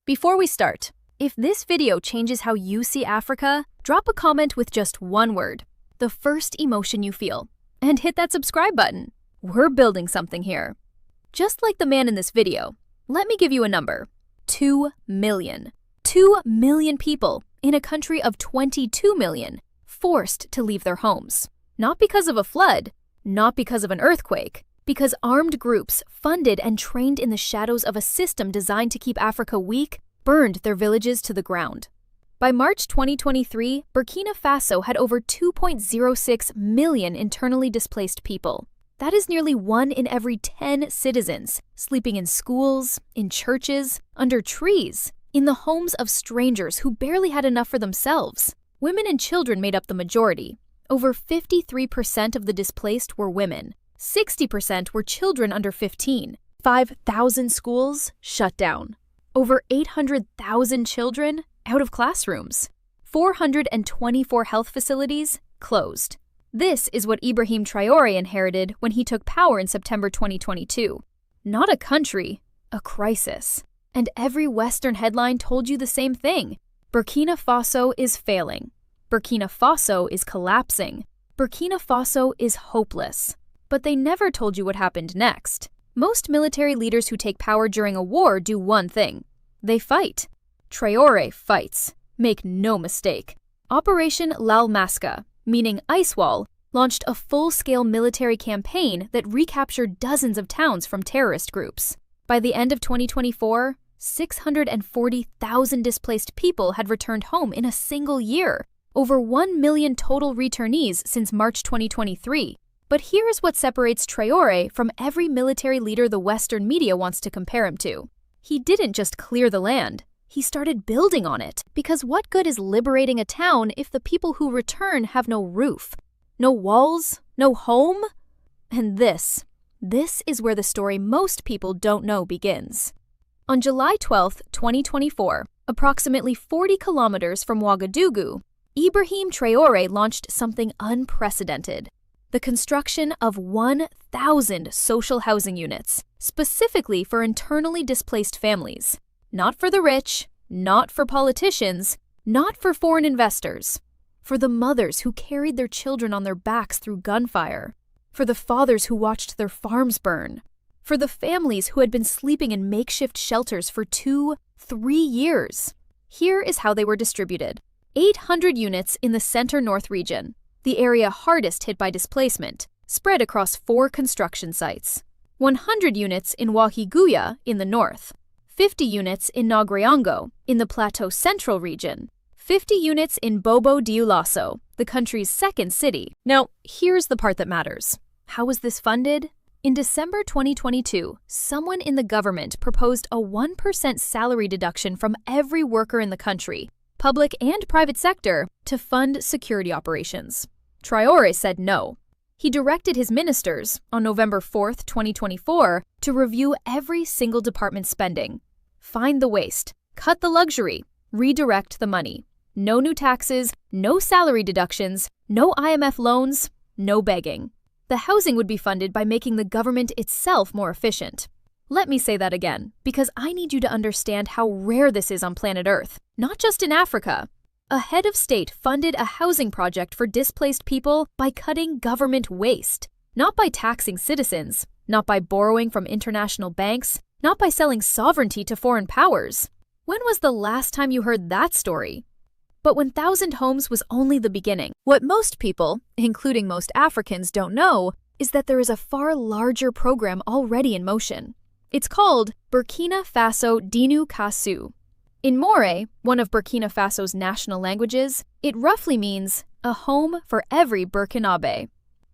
Before we start, if this video changes how you see Africa, drop a comment with just one word, the first emotion you feel, and hit that subscribe button. We're building something here. Just like the man in this video, let me give you a number. 2 million. 2 million people in a country of 22 million forced to leave their homes. Not because of a flood, not because of an earthquake, because armed groups funded and trained in the shadows of a system designed to keep Africa weak burned their villages to the ground. By March 2023, Burkina Faso had over 2.06 million internally displaced people. That is nearly 1 in every 10 citizens, sleeping in schools, in churches, under trees, in the homes of strangers who barely had enough for themselves. Women and children made up the majority. Over 53% of the displaced were women. 60% were children under 15. 5,000 schools shut down. Over 800,000 children out of classrooms. 424 health facilities closed. This is what Ibrahim Traoré inherited when he took power in September 2022. Not a country, a crisis. And every Western headline told you the same thing. Burkina Faso is failing. Burkina Faso is collapsing. Burkina Faso is hopeless. But they never told you what happened next. Most military leaders who take power during a war do one thing. They fight. Traoré fights. Make no mistake. Operation Lalmasca, meaning Ice Wall, launched a full-scale military campaign that recaptured dozens of towns from terrorist groups. By the end of 2024, 640,000 displaced people had returned home in a single year. Over 1 million total returnees since March 2023. But here is what separates Traoré from every military leader the Western media wants to compare him to. He didn't just clear the land. He started building on it. Because what good is liberating a town if the people who return have no roof, no walls, no home? And this is where the story most people don't know begins. On July 12, 2024, approximately 40 kilometers from Ouagadougou, Ibrahim Traoré launched something unprecedented. The construction of 1,000 social housing units, specifically for internally displaced families. Not for the rich, not for politicians, not for foreign investors. For the mothers who carried their children on their backs through gunfire. For the fathers who watched their farms burn. For the families who had been sleeping in makeshift shelters for 2-3 years. Here is how they were distributed. 800 units in the Center-North region, the area hardest hit by displacement, spread across 4 construction sites. 100 units in Ouagadougou in the north. 50 units in Ouagadougou in the Plateau Central region. 50 units in Bobo-Dioulasso, the country's second city. Now, here's the part that matters. How was this funded? In December 2022, someone in the government proposed a 1% salary deduction from every worker in the country, public and private sector, to fund security operations. Traoré said no. He directed his ministers, on November 4, 2024, to review every single department's spending. Find the waste, cut the luxury, redirect the money. No new taxes, no salary deductions, no IMF loans, no begging. The housing would be funded by making the government itself more efficient. Let me say that again, because I need you to understand how rare this is on planet Earth, not just in Africa. A head of state funded a housing project for displaced people by cutting government waste, not by taxing citizens, not by borrowing from international banks, not by selling sovereignty to foreign powers. When was the last time you heard that story? But 1,000 homes was only the beginning. What most people, including most Africans, don't know is that there is a far larger program already in motion. It's called Burkina Faso Deenw Soow. In Moore, one of Burkina Faso's national languages, it roughly means a home for every Burkinabe.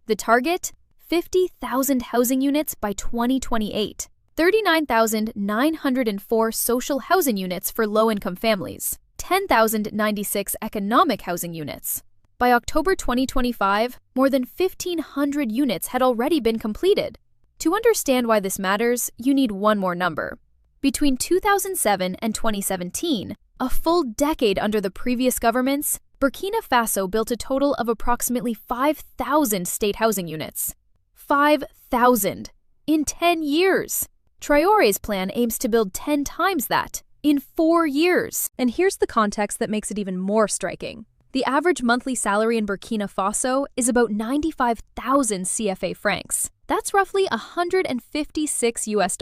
The target? 50,000 housing units by 2028. 39,904 social housing units for low-income families. 10,096 economic housing units. By October 2025, more than 1,500 units had already been completed. To understand why this matters, you need one more number. Between 2007 and 2017, a full decade under the previous governments, Burkina Faso built a total of approximately 5,000 state housing units. 5,000 in 10 years! Traoré's plan aims to build 10 times that, In 4 years! And here's the context that makes it even more striking. The average monthly salary in Burkina Faso is about 95,000 CFA francs. That's roughly $156 US.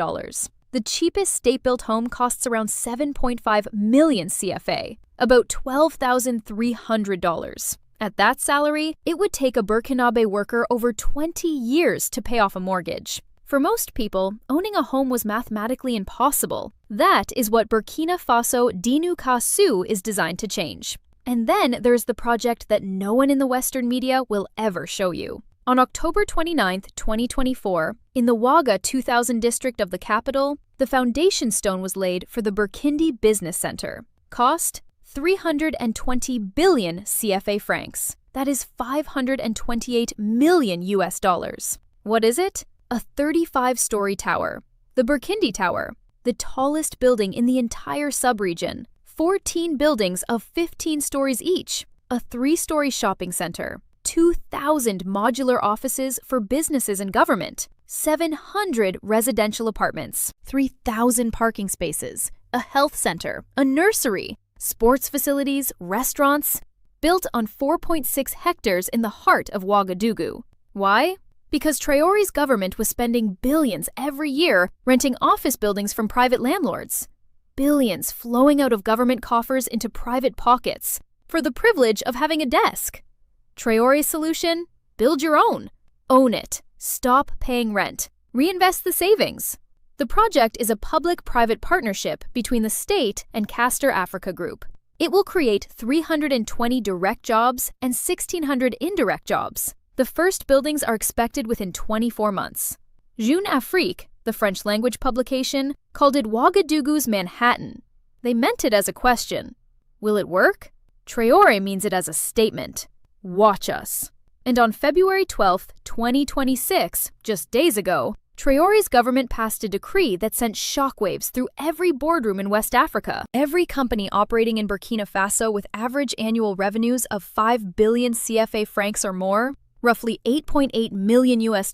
The cheapest state-built home costs around 7.5 million CFA, about $12,300. At that salary, it would take a Burkinabe worker over 20 years to pay off a mortgage. For most people, owning a home was mathematically impossible. That is what Burkina Faso Deenw Soow is designed to change. And then there's the project that no one in the Western media will ever show you. On October 29, 2024, in the Ouagadougou 2000 district of the capital, the foundation stone was laid for the Burkindi Business Center. Cost? 320 billion CFA francs. That is 528 million US. What is it? A 35-story tower. The Burkindi Tower, the tallest building in the entire subregion. 14 buildings of 15 stories each, a 3-story shopping center, 2,000 modular offices for businesses and government, 700 residential apartments, 3,000 parking spaces, a health center, a nursery, sports facilities, restaurants, built on 4.6 hectares in the heart of Ouagadougou. Why? Because Traoré's government was spending billions every year renting office buildings from private landlords. Billions flowing out of government coffers into private pockets for the privilege of having a desk. Traoré's solution? Build your own. Own it. Stop paying rent. Reinvest the savings. The project is a public-private partnership between the state and Castor Africa Group. It will create 320 direct jobs and 1,600 indirect jobs. The first buildings are expected within 24 months. Jeune Afrique, the French language publication, called it Ouagadougou's Manhattan. They meant it as a question. Will it work? Traoré means it as a statement. Watch us. And on February 12, 2026, just days ago, Traoré's government passed a decree that sent shockwaves through every boardroom in West Africa. Every company operating in Burkina Faso with average annual revenues of 5 billion CFA francs or more, roughly 8.8 million US,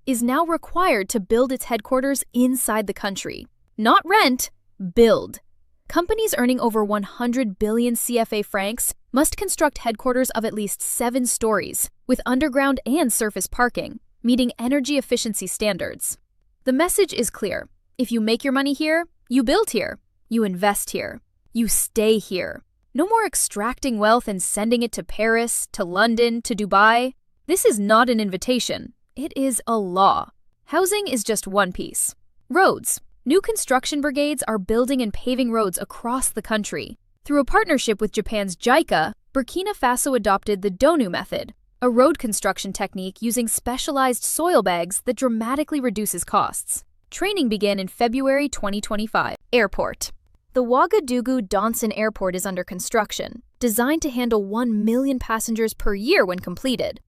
is now required to build its headquarters inside the country. Not rent, build. Companies earning over 100 billion CFA francs must construct headquarters of at least 7 stories, with underground and surface parking, meeting energy efficiency standards. The message is clear. If you make your money here, you build here, you invest here, you stay here. No more extracting wealth and sending it to Paris, to London, to Dubai. This is not an invitation. It is a law. Housing is just one piece. Roads. New construction brigades are building and paving roads across the country. Through a partnership with Japan's JICA, Burkina Faso adopted the Deenw method, a road construction technique using specialized soil bags that dramatically reduces costs. Training began in February 2025. Airport. The Ouagadougou Deenw Airport is under construction, designed to handle 1 million passengers per year when completed.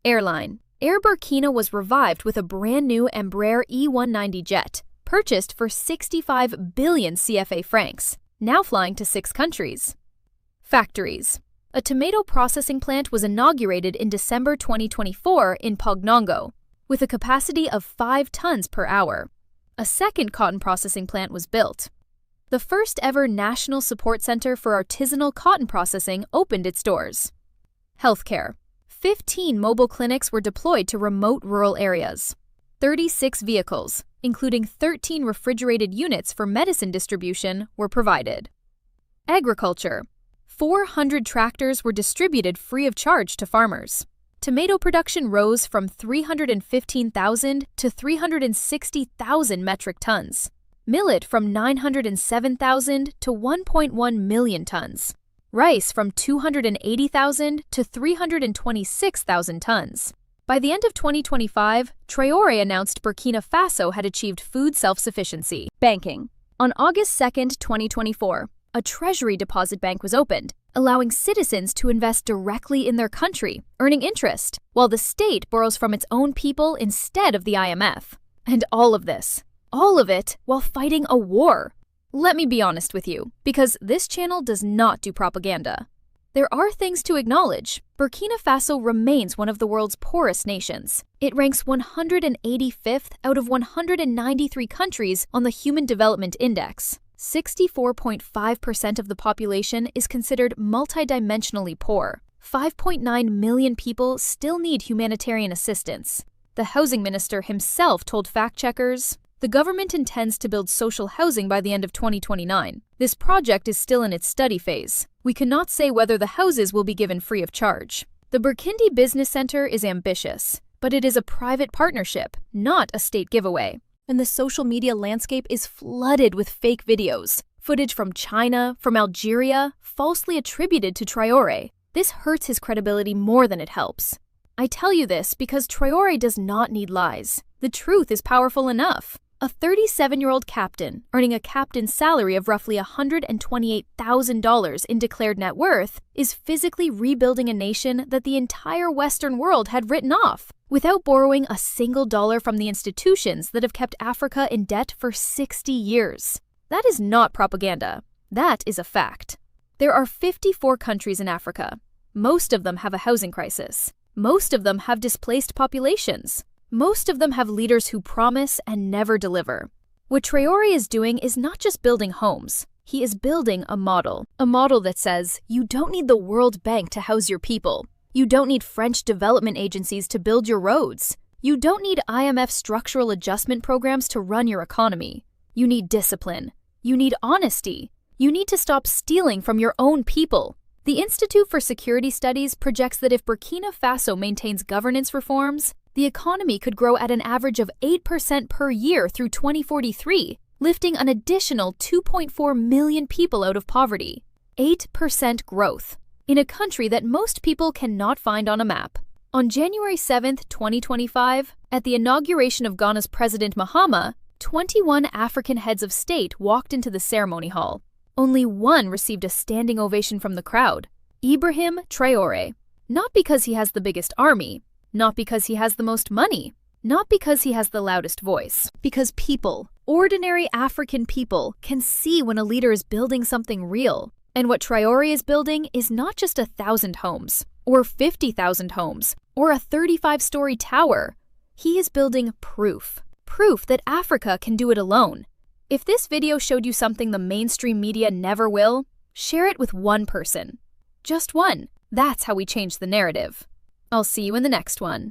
Airline. Air Burkina was revived with a brand new Embraer E190 jet, purchased for 65 billion CFA francs, now flying to 6 countries. Factories. A tomato processing plant was inaugurated in December 2024 in Pognongo, with a capacity of 5 tons per hour. A second cotton processing plant was built. The first ever National Support Center for Artisanal Cotton Processing opened its doors. Healthcare. 15 mobile clinics were deployed to remote rural areas. 36 vehicles, including 13 refrigerated units for medicine distribution, were provided. Agriculture. 400 tractors were distributed free of charge to farmers. Tomato production rose from 315,000 to 360,000 metric tons. Millet from 907,000 to 1.1 million tons. Rice from 280,000 to 326,000 tons. By the end of 2025, Traoré announced Burkina Faso had achieved food self-sufficiency. Banking. On August 2, 2024, a treasury deposit bank was opened, allowing citizens to invest directly in their country, earning interest, while the state borrows from its own people instead of the IMF. And all of it while fighting a war. Let me be honest with you, because this channel does not do propaganda. There are things to acknowledge. Burkina Faso remains one of the world's poorest nations. It ranks 185th out of 193 countries on the Human Development Index. 64.5% of the population is considered multidimensionally poor. 5.9 million people still need humanitarian assistance. The housing minister himself told fact-checkers, "The government intends to build social housing by the end of 2029. This project is still in its study phase. We cannot say whether the houses will be given free of charge." The Burkindi Business Center is ambitious, but it is a private partnership, not a state giveaway. And the social media landscape is flooded with fake videos, footage from China, from Algeria, falsely attributed to Traoré. This hurts his credibility more than it helps. I tell you this because Traoré does not need lies. The truth is powerful enough. A 37-year-old captain, earning a captain's salary of roughly $128,000 in declared net worth, is physically rebuilding a nation that the entire Western world had written off, without borrowing a single dollar from the institutions that have kept Africa in debt for 60 years. That is not propaganda. That is a fact. There are 54 countries in Africa. Most of them have a housing crisis. Most of them have displaced populations. Most of them have leaders who promise and never deliver. What Traoré is doing is not just building homes. He is building a model that says, you don't need the World Bank to house your people. You don't need French development agencies to build your roads. You don't need IMF structural adjustment programs to run your economy. You need discipline. You need honesty. You need to stop stealing from your own people. The Institute for Security Studies projects that if Burkina Faso maintains governance reforms, the economy could grow at an average of 8% per year through 2043, lifting an additional 2.4 million people out of poverty. 8% growth in a country that most people cannot find on a map. On January 7, 2025, at the inauguration of Ghana's President Mahama, 21 African heads of state walked into the ceremony hall. Only one received a standing ovation from the crowd, Ibrahim Traoré. Not because he has the biggest army, not because he has the most money, not because he has the loudest voice, because people, ordinary African people, can see when a leader is building something real. And what Traoré is building is not just 1,000 homes, or 50,000 homes, or a 35-story tower. He is building proof that Africa can do it alone. If this video showed you something the mainstream media never will, share it with one person. Just one. That's how we change the narrative. I'll see you in the next one.